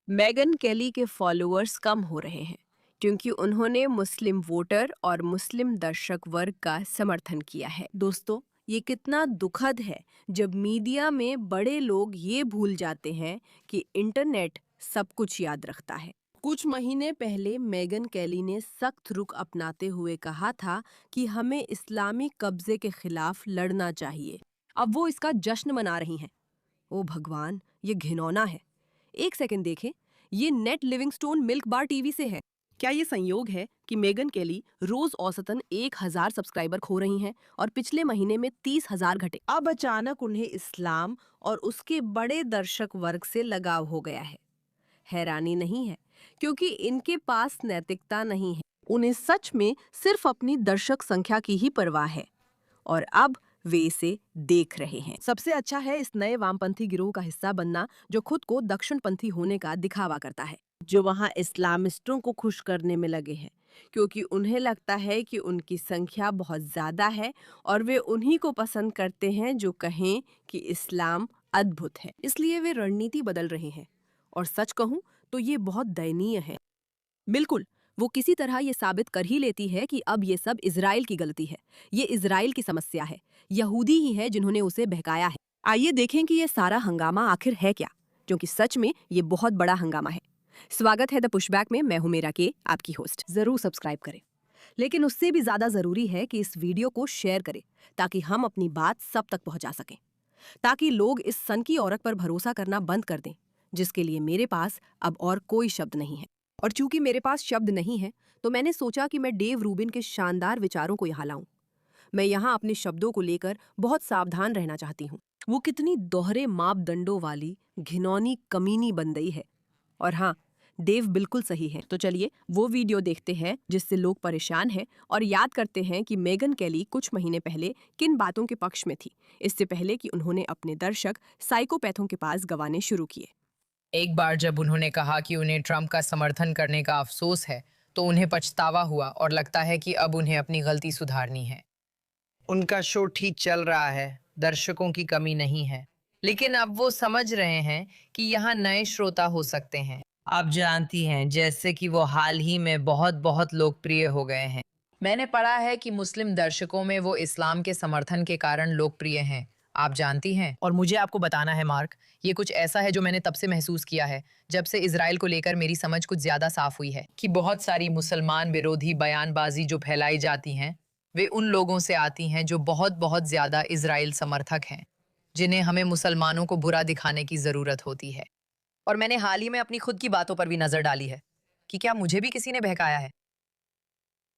Megan केली के followers कम हो रहे हैं क्योंकि उन्होंने मुस्लिम वोटर और मुस्लिम दर्शक वर्ग का समर्थन किया है। दोस्तों, ये कितना दुखद है जब मीडिया में बड़े लोग ये भूल जाते हैं कि इंटरनेट सब कुछ याद रखता है। कुछ महीने पहले मेगन केली ने सख्त रुख अपनाते हुए कहा था कि हमें इस्लामी कब्जे के खिलाफ लड़ना चाहिए। अब वो इसका जश्न मना रही हैं। ओ भगवान, ये घिनौना है। एक सेकंड देखें, ये net Livingstone milk bar TV से है। क्या ये संयोग है कि मेगन केली रोज औसतन 1,000 सब्सक्राइबर खो रही हैं और पिछले महीने में 30,000 घटे। अब अचानक उन्हें इस्लाम और उसके बड़े दर्शक वर्ग से लगाव हो गया है। हैरानी नहीं है, क्योंकि इनके पास नैतिकता नहीं है। उन्हें सच में सिर्फ अपनी दर्शक संख्या की ही परवाह है और अब वे इसे देख रहे हैं। सबसे अच्छा है इस नए वामपंथी गिरोह का हिस्सा बनना, जो खुद को दक्षिणपंथी होने का दिखावा करता है, जो वहां इस्लामिस्टों को खुश करने में लगे हैं, क्योंकि उन्हें लगता है कि उनकी संख्या बहुत ज्यादा है और वे उन्हीं को पसंद करते हैं जो कहें कि इस्लाम अद्भुत है। इसलिए वे रणनीति बदल रहे हैं और सच कहूं तो ये बहुत दयनीय है। बिल्कुल, वो किसी तरह ये साबित कर ही लेती है कि अब ये सब इज़राइल की गलती है। ये इज़राइल की समस्या है। यहूदी ही है जिन्होंने उसे बहकाया है। आइए देखें कि ये सारा हंगामा आखिर है क्या, क्योंकि सच में ये बहुत बड़ा हंगामा है। स्वागत है द पुशबैक में। मैं हूं मेरा के, आपकी होस्ट। जरूर सब्सक्राइब करें, लेकिन उससे भी ज्यादा जरूरी है कि इस वीडियो को शेयर करें ताकि हम अपनी बात सब तक पहुंचा सकें, ताकि लोग इस सन की औरत पर भरोसा करना बंद कर दें, जिसके लिए मेरे पास अब और कोई शब्द नहीं है। और चूंकि मेरे पास शब्द नहीं है, तो मैंने सोचा कि मैं डेव रूबिन के शानदार विचारों को यहाँ लाऊं। मैं यहाँ अपने शब्दों को लेकर बहुत सावधान रहना चाहती हूँ। वो कितनी दोहरे मापदंडों वाली घिनौनी कमीनी बंदई है। और हाँ, देव बिल्कुल सही है। तो चलिए वो वीडियो देखते हैं जिससे लोग परेशान हैं और याद करते हैं कि मेगन केली कुछ महीने पहले किन बातों के पक्ष में थी, इससे पहले कि उन्होंने अपने दर्शक साइकोपैथों के पास गंवाने शुरू किए। एक बार जब उन्होंने कहा कि उन्हें ट्रंप का समर्थन करने का अफसोस है, तो उन्हें पछतावा हुआ और लगता है कि अब उन्हें अपनी गलती सुधारनी है। उनका शो ठीक चल रहा है, दर्शकों की कमी नहीं है, लेकिन अब वो समझ रहे हैं कि यहाँ नए श्रोता हो सकते हैं। आप जानती हैं, जैसे कि वो हाल ही में बहुत बहुत लोकप्रिय हो गए हैं। मैंने पढ़ा है कि मुस्लिम दर्शकों में वो इस्लाम के समर्थन के कारण लोकप्रिय हैं। आप जानती हैं, और मुझे आपको बताना है मार्क, ये कुछ ऐसा है जो मैंने तब से महसूस किया है जब से इजराइल को लेकर मेरी समझ कुछ ज्यादा साफ हुई है कि बहुत सारी मुसलमान विरोधी बयानबाजी जो फैलाई जाती हैं, वे उन लोगों से आती हैं जो बहुत बहुत ज्यादा इजराइल समर्थक हैं, जिन्हें हमें मुसलमानों को बुरा दिखाने की जरूरत होती है। और मैंने हाल ही में अपनी खुद की बातों पर भी नजर डाली है कि क्या मुझे भी किसी ने बहकाया है।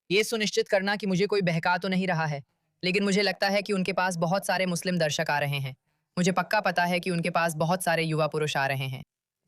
ये सुनिश्चित करना कि मुझे कोई बहका तो नहीं रहा है, लेकिन मुझे लगता है कि उनके पास बहुत सारे मुस्लिम दर्शक आ रहे हैं। मुझे पक्का पता है कि उनके पास बहुत सारे युवा पुरुष आ रहे हैं।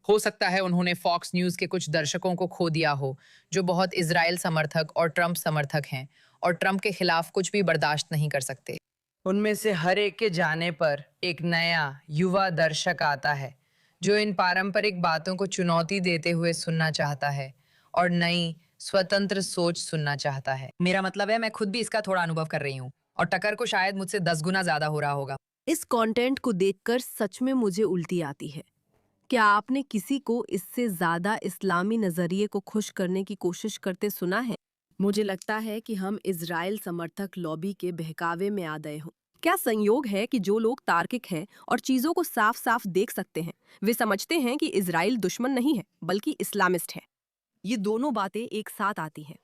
हो सकता है उन्होंने फॉक्स न्यूज़ के कुछ दर्शकों को खो दिया हो, जो बहुत इजराइल समर्थक और ट्रंप समर्थक हैं और ट्रंप के खिलाफ कुछ भी बर्दाश्त नहीं कर सकते। उनमें से हर एक के जाने पर एक नया युवा दर्शक आता है, जो इन पारंपरिक बातों को चुनौती देते हुए सुनना चाहता है और नई स्वतंत्र सोच सुनना चाहता है। मेरा मतलब है, मैं खुद भी इसका थोड़ा अनुभव कर रही हूँ और टक्कर को शायद मुझसे 10 गुना ज्यादा हो रहा होगा। इस कंटेंट को देखकर सच में मुझे उल्टी आती है। क्या आपने किसी को इससे ज्यादा इस्लामी नजरिए को खुश करने की कोशिश करते सुना है? मुझे लगता है कि हम इजराइल समर्थक लॉबी के बहकावे में आ गए हों। क्या संयोग है कि जो लोग तार्किक हैं और चीजों को साफ साफ देख सकते हैं, वे समझते हैं कि इजराइल दुश्मन नहीं है बल्कि इस्लामिस्ट है। ये दोनों बातें एक साथ आती हैं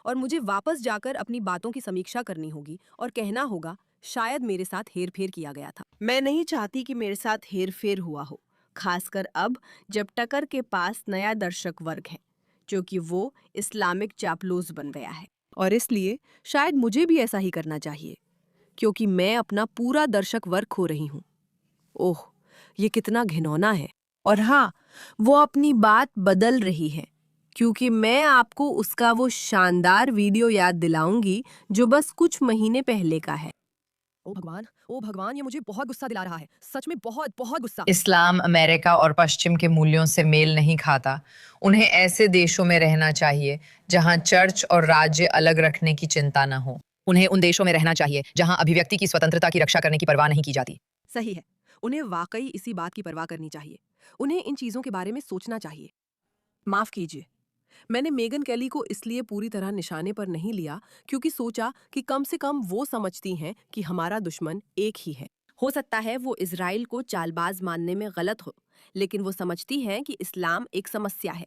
और मुझे वापस जाकर अपनी बातों की समीक्षा करनी होगी और कहना होगा, शायद मेरे साथ हेरफेर किया गया था। मैं नहीं चाहती कि मेरे साथ हेरफेर हुआ हो, खासकर अब जब टकर के पास नया दर्शक वर्ग है, क्योंकि वो इस्लामिक चापलूस बन गया है। और इसलिए शायद मुझे भी ऐसा ही करना चाहिए, क्योंकि मैं अपना पूरा दर्शक वर्ग खो रही हूँ। ओह, ये कितना घिनौना है। और हाँ, वो अपनी बात बदल रही है, क्योंकि मैं आपको उसका वो शानदार वीडियो याद दिलाऊंगी जो बस कुछ महीने पहले का है। ओ भगवान, ये मुझे बहुत गुस्सा दिला रहा है। सच में बहुत बहुत गुस्सा। इस्लाम अमेरिका और पश्चिम के मूल्यों से मेल नहीं खाता। उन्हें ऐसे देशों में रहना चाहिए जहां चर्च और राज्य अलग रखने की चिंता न हो। उन्हें उन देशों में रहना चाहिए जहां अभिव्यक्ति की स्वतंत्रता की रक्षा करने की परवाह नहीं की जाती। सही है, उन्हें वाकई इसी बात की परवाह करनी चाहिए। उन्हें इन चीजों के बारे में सोचना चाहिए। माफ कीजिए, मैंने मेगन कैली को इसलिए पूरी तरह निशाने पर नहीं लिया क्योंकि सोचा कि कम से कम वो समझती हैं कि हमारा दुश्मन एक ही है। हो सकता है वो इज़राइल को चालबाज मानने में गलत हो, लेकिन वो समझती हैं कि इस्लाम एक समस्या है।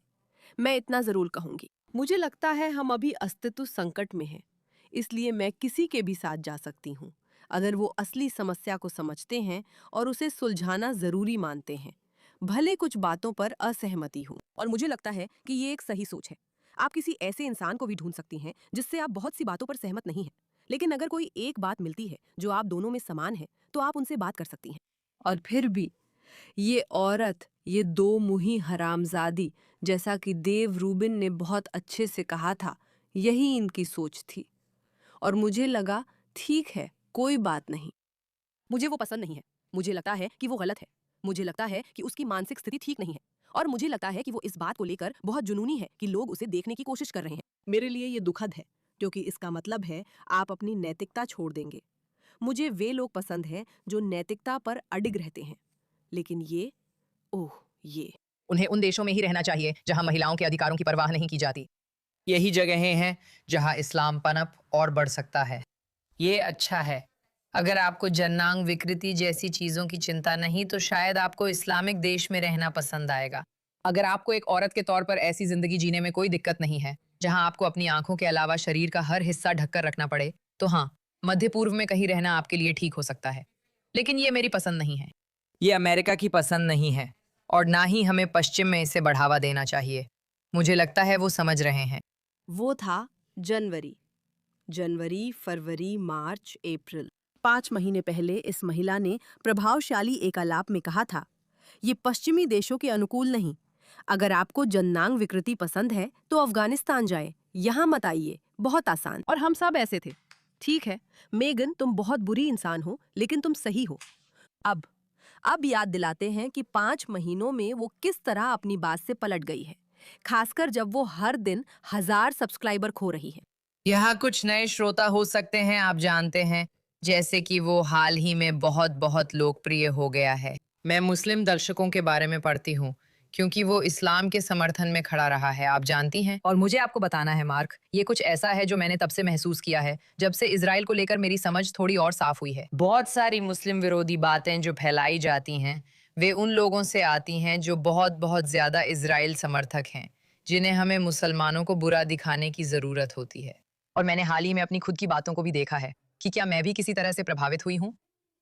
मैं इतना जरूर कहूंगी, मुझे लगता है हम अभी अस्तित्व संकट में हैं, इसलिए मैं किसी के भी साथ जा सकती हूँ अगर वो असली समस्या को समझते हैं और उसे सुलझाना जरूरी मानते हैं, भले कुछ बातों पर असहमति हो। और मुझे लगता है कि ये एक सही सोच है। आप किसी ऐसे इंसान को भी ढूंढ सकती हैं जिससे आप बहुत सी बातों पर सहमत नहीं हैं, लेकिन अगर कोई एक बात मिलती है जो आप दोनों में समान है तो आप उनसे बात कर सकती हैं। और फिर भी ये औरत, ये दो मुही हरामजादी, जैसा कि देव रूबिन ने बहुत अच्छे से कहा था, यही इनकी सोच थी। और मुझे लगा, ठीक है, कोई बात नहीं। मुझे वो पसंद नहीं है। मुझे लगता है कि वो गलत है। मुझे लगता है कि उसकी मानसिक स्थिति ठीक नहीं है। और मुझे लगता है कि वो इस बात को लेकर बहुत जुनूनी है कि लोग उसे देखने की कोशिश कर रहे हैं। मेरे लिए ये दुखद है, क्योंकि इसका मतलब है आप अपनी नैतिकता छोड़ देंगे। मुझे वे लोग पसंद हैं जो नैतिकता पर अडिग रहते हैं, लेकिन ये, ओह ये। उन्हें उन देशों में ही रहना चाहिए जहां महिलाओं के अधिकारों की परवाह नहीं की जाती। यही जगहें हैं जहां इस्लाम पनप और बढ़ सकता है। ये अच्छा है। अगर आपको जन्नांग विकृति जैसी चीज़ों की चिंता नहीं, तो शायद आपको इस्लामिक देश में रहना पसंद आएगा। अगर आपको एक औरत के तौर पर ऐसी ज़िंदगी जीने में कोई दिक्कत नहीं है, जहां आपको अपनी आंखों के अलावा शरीर का हर हिस्सा ढककर रखना पड़े, तो हाँ, मध्य पूर्व में कहीं रहना आपके लिए ठीक हो सकता है। लेकिन ये मेरी पसंद नहीं है। ये अमेरिका की पसंद नहीं है, और ना ही हमें पश्चिम में इसे बढ़ावा देना चाहिए। मुझे लगता है वो समझ रहे हैं। वो था जनवरी। जनवरी, फरवरी, मार्च, अप्रैल, 5 महीने पहले इस महिला ने प्रभावशाली एक आलाप में कहा था, ये पश्चिमी देशों के अनुकूल नहीं। अगर आपको जननांग विकृति पसंद है तो अफगानिस्तान जाए, यहाँ मत आइए, बहुत आसान। और हम सब ऐसे थे। ठीक है, मेगन, तुम बहुत बुरी इंसान हो, लेकिन तुम सही हो। अब अब याद दिलाते हैं कि 5 महीनों में वो किस तरह अपनी बात से पलट गई है, खासकर जब वो हर दिन 1000 सब्सक्राइबर खो रही है। यहाँ कुछ नए श्रोता हो सकते हैं, आप जानते हैं, जैसे कि वो हाल ही में बहुत बहुत लोकप्रिय हो गया है। मैं मुस्लिम दर्शकों के बारे में पढ़ती हूँ, क्योंकि वो इस्लाम के समर्थन में खड़ा रहा है, आप जानती हैं। और मुझे आपको बताना है मार्क, ये कुछ ऐसा है जो मैंने तब से महसूस किया है जब से इजराइल को लेकर मेरी समझ थोड़ी और साफ हुई है। बहुत सारी मुस्लिम विरोधी बातें जो फैलाई जाती हैं, वे उन लोगों से आती हैं जो बहुत बहुत ज्यादा इजराइल समर्थक हैं, जिन्हें हमें मुसलमानों को बुरा दिखाने की जरूरत होती है। और मैंने हाल ही में अपनी खुद की बातों को भी देखा है कि क्या मैं भी किसी तरह से प्रभावित हुई हूँ।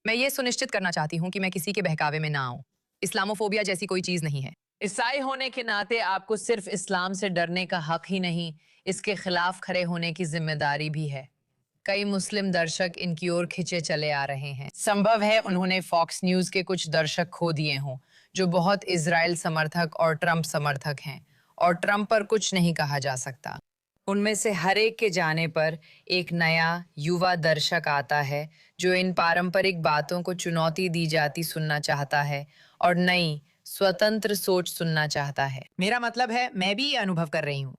मैं ये सुनिश्चित करना चाहती हूँ कि मैं किसी के बहकावे में ना आऊं। इस्लामोफोबिया जैसी कोई चीज नहीं है। ईसाई होने के नाते आपको सिर्फ इस्लाम से डरने का हक ही नहीं, इसके खिलाफ खड़े होने की जिम्मेदारी भी है। कई मुस्लिम दर्शक इनकी ओर खिंचे चले आ रहे हैं। संभव है उन्होंने फॉक्स न्यूज के कुछ दर्शक खो दिए हों, जो बहुत इजराइल समर्थक और ट्रंप समर्थक हैं, और ट्रंप पर कुछ नहीं कहा जा सकता। उनमें से हर एक के जाने पर एक नया युवा दर्शक आता है जो इन पारंपरिक बातों को चुनौती दी जाती सुनना चाहता है और नई स्वतंत्र सोच सुनना चाहता है। मेरा मतलब है, मैं भी ये अनुभव कर रही हूँ।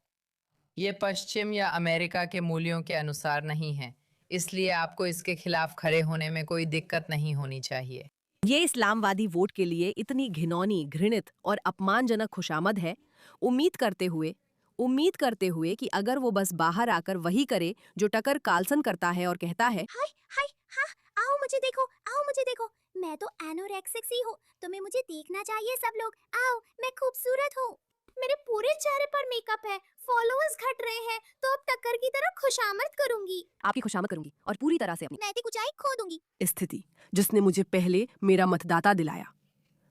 ये पश्चिम या अमेरिका के मूल्यों के अनुसार नहीं है, इसलिए आपको इसके खिलाफ खड़े होने में कोई दिक्कत नहीं होनी चाहिए। ये इस्लामवादी वोट के लिए इतनी घिनौनी, घृणित और अपमानजनक खुशामद है, उम्मीद करते हुए उम्मीद करते हुए कि अगर वो बस बाहर आकर वही करे जो टकर कार्लसन करता है और कहता है, हाय हाय हाँ, आओ मुझे देखो, मैं तो एनोरेक्सिक सी हूँ, तुम्हें मुझे देखना चाहिए सब लोग, आओ, मैं खूबसूरत हूँ, मेरे पूरे चेहरे पर मेकअप है, फॉलोअर्स घट रहे हैं, तो अब टक्कर की तरह खुशामद करूंगी, आपकी खुशामद करूंगी और पूरी तरह से अपनी नैतिक ऊंचाई खो दूंगी। स्थिति जिसने मुझे पहले मेरा मतदाता दिलाया।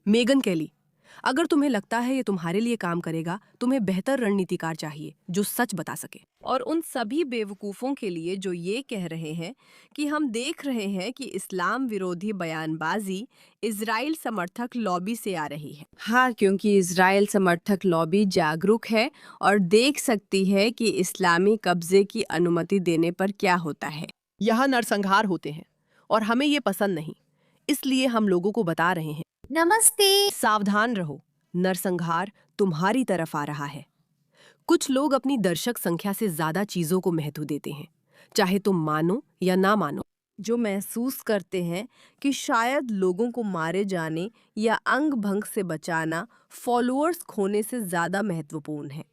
मेगन कैली, अगर तुम्हें लगता है ये तुम्हारे लिए काम करेगा, तुम्हें बेहतर रणनीतिकार चाहिए जो सच बता सके। और उन सभी बेवकूफ़ों के लिए जो ये कह रहे हैं कि हम देख रहे हैं कि इस्लाम विरोधी बयानबाजी इजराइल समर्थक लॉबी से आ रही है। हाँ, क्योंकि इजराइल समर्थक लॉबी जागरूक है और देख सकती है कि इस्लामी कब्जे की अनुमति देने पर क्या होता है। यहाँ नरसंहार होते हैं और हमें ये पसंद नहीं, इसलिए हम लोगों को बता रहे हैं, नमस्ते। सावधान रहो, नरसंहार तुम्हारी तरफ आ रहा है। कुछ लोग अपनी दर्शक संख्या से ज्यादा चीजों को महत्व देते हैं, चाहे तुम मानो या ना मानो। जो महसूस करते हैं कि शायद लोगों को मारे जाने या अंग भंग से बचाना फॉलोअर्स खोने से ज्यादा महत्वपूर्ण है।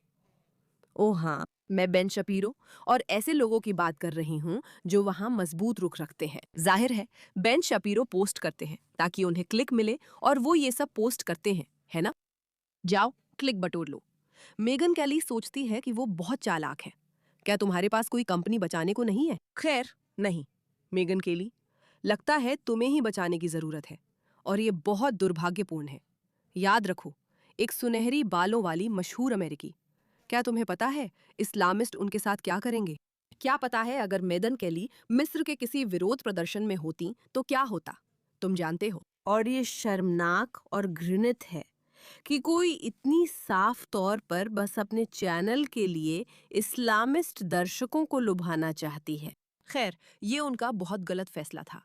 ओ हाँ, मैं बेन शपीरो और ऐसे लोगों की बात कर रही हूँ जो वहाँ मजबूत रुख रखते हैं। जाहिर है, बेन शपीरो पोस्ट करते हैं ताकि उन्हें क्लिक मिले और वो ये सब पोस्ट करते हैं, है ना? जाओ, क्लिक बटोर लो। मेगन कैली सोचती है कि वो बहुत चालाक है। क्या तुम्हारे पास कोई कंपनी बचाने को नहीं है? खैर, नहीं। मेगन केली, लगता है तुम्हें ही बचाने की जरूरत है और ये बहुत दुर्भाग्यपूर्ण है। याद रखो, एक सुनहरी बालों वाली मशहूर अमेरिकी। क्या तुम्हें पता है इस्लामिस्ट उनके साथ क्या करेंगे? क्या पता है अगर मेगन केली मिस्र के किसी विरोध प्रदर्शन में होती तो क्या होता? तुम जानते हो। और ये शर्मनाक और घृणित है कि कोई इतनी साफ तौर पर बस अपने चैनल के लिए इस्लामिस्ट दर्शकों को लुभाना चाहती है। खैर, ये उनका बहुत गलत फैसला था।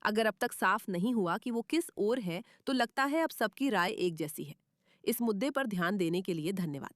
अगर अब तक साफ नहीं हुआ कि वो किस ओर है, तो लगता है अब सबकी राय एक जैसी है। इस मुद्दे पर ध्यान देने के लिए धन्यवाद।